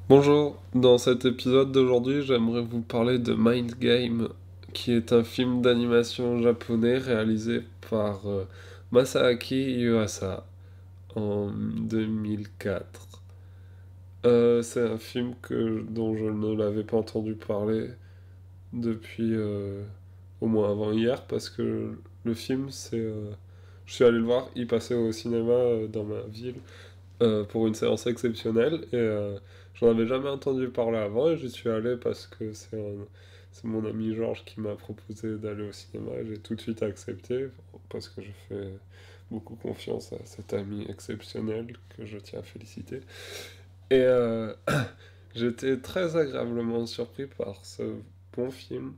Bonjour, dans cet épisode d'aujourd'hui, j'aimerais vous parler de Mind Game, qui est un film d'animation japonais réalisé par Masaaki Yuasa en 2004. C'est un film dont je ne l'avais pas entendu parler depuis au moins avant hier, parce que le film, je suis allé le voir, il passait au cinéma dans ma ville pour une séance exceptionnelle et j'en avais jamais entendu parler avant et j'y suis allé parce que c'est mon ami Georges qui m'a proposé d'aller au cinéma et j'ai tout de suite accepté parce que je fais beaucoup confiance à cet ami exceptionnel que je tiens à féliciter. Et j'étais très agréablement surpris par ce bon film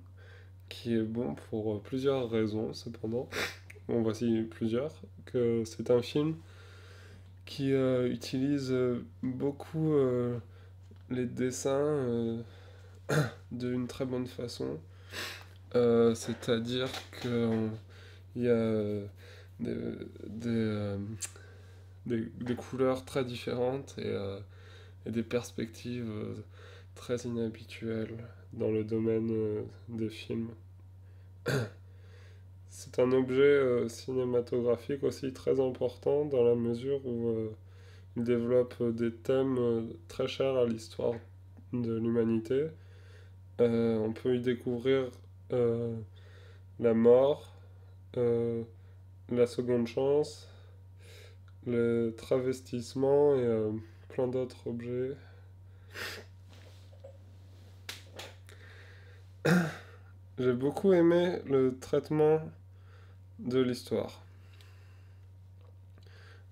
qui est bon pour plusieurs raisons cependant. Bon, voici plusieurs. Que c'est un film qui utilise beaucoup les dessins d'une très bonne façon. C'est-à-dire qu'il y a des, des, euh, des couleurs très différentes et des perspectives très inhabituelles dans le domaine des films. C'est un objet cinématographique aussi très important dans la mesure où il développe des thèmes très chers à l'histoire de l'humanité. On peut y découvrir euh, la mort, euh, la seconde chance, le travestissement et plein d'autres objets. J'ai beaucoup aimé le traitement de l'histoire.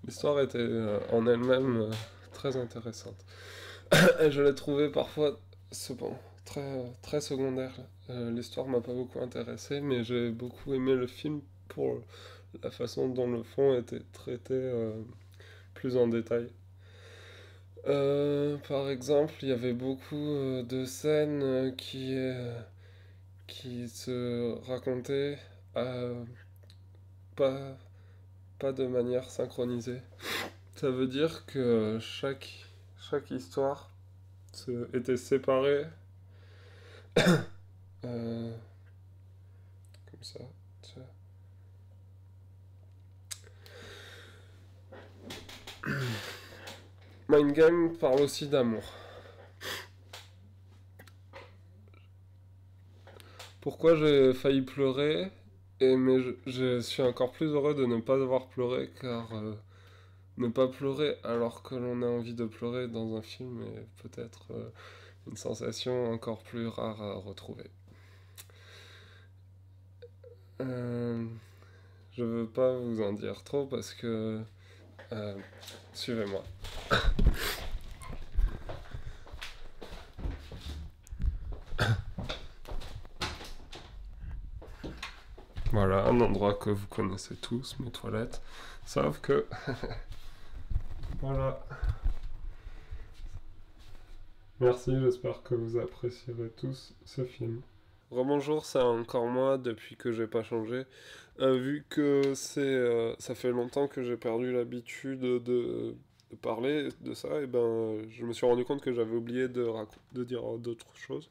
L'histoire était en elle-même très intéressante. Et je l'ai trouvée parfois, bon, très secondaire. L'histoire m'a pas beaucoup intéressé, mais j'ai beaucoup aimé le film pour la façon dont le fond était traité plus en détail. Par exemple, il y avait beaucoup de scènes qui se racontaient euh, pas, pas de manière synchronisée. Ça veut dire que chaque histoire était séparée euh, comme ça. Mind Game parle aussi d'amour. Pourquoi j'ai failli pleurer mais je suis encore plus heureux de ne pas avoir pleuré car ne pas pleurer alors que l'on a envie de pleurer dans un film est peut-être une sensation encore plus rare à retrouver. Euh, je veux pas vous en dire trop parce que euh, suivez-moi. Voilà, un endroit que vous connaissez tous, mes toilettes. Sauf que voilà. Merci, j'espère que vous apprécierez tous ce film. Rebonjour, c'est encore moi depuis que j'ai pas changé. Vu que ça fait longtemps que j'ai perdu l'habitude de parler de ça, et ben je me suis rendu compte que j'avais oublié de dire d'autres choses.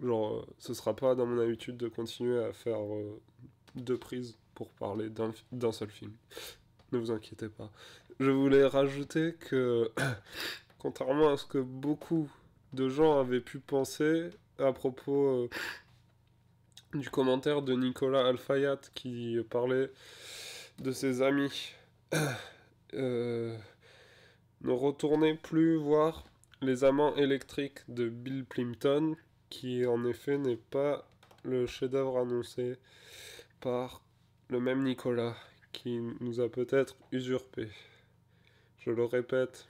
Genre, ce sera pas dans mon habitude de continuer à faire deux prises pour parler d'un seul film. Ne vous inquiétez pas. Je voulais rajouter que, contrairement à ce que beaucoup de gens avaient pu penser à propos du commentaire de Nicolas Alfayat qui parlait de ses amis. Euh, Ne retournez plus voir Les Amants électriques de Bill Plimpton, qui en effet n'est pas le chef-d'œuvre annoncé par le même Nicolas, qui nous a peut-être usurpé. Je le répète,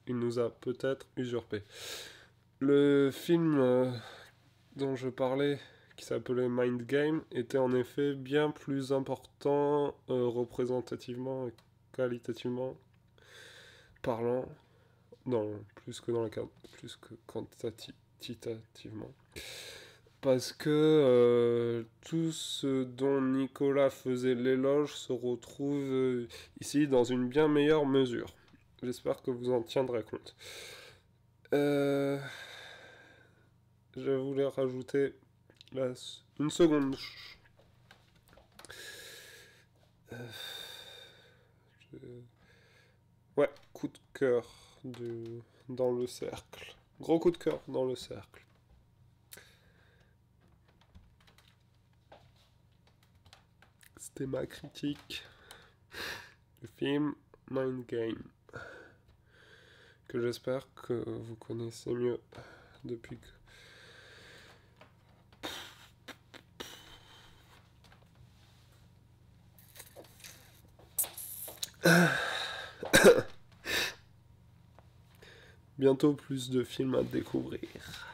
il nous a peut-être usurpé. Le film dont je parlais, qui s'appelait Mind Game, était en effet bien plus important représentativement et qualitativement parlant, plus que quantitativement. Parce que tout ce dont Nicolas faisait l'éloge se retrouve ici dans une bien meilleure mesure. J'espère que vous en tiendrez compte. Je voulais rajouter une seconde. Ouais, coup de cœur dans le cercle. Gros coup de cœur dans le cercle. C'était ma critique du film Mind Game, que j'espère que vous connaissez mieux depuis que... Bientôt plus de films à découvrir.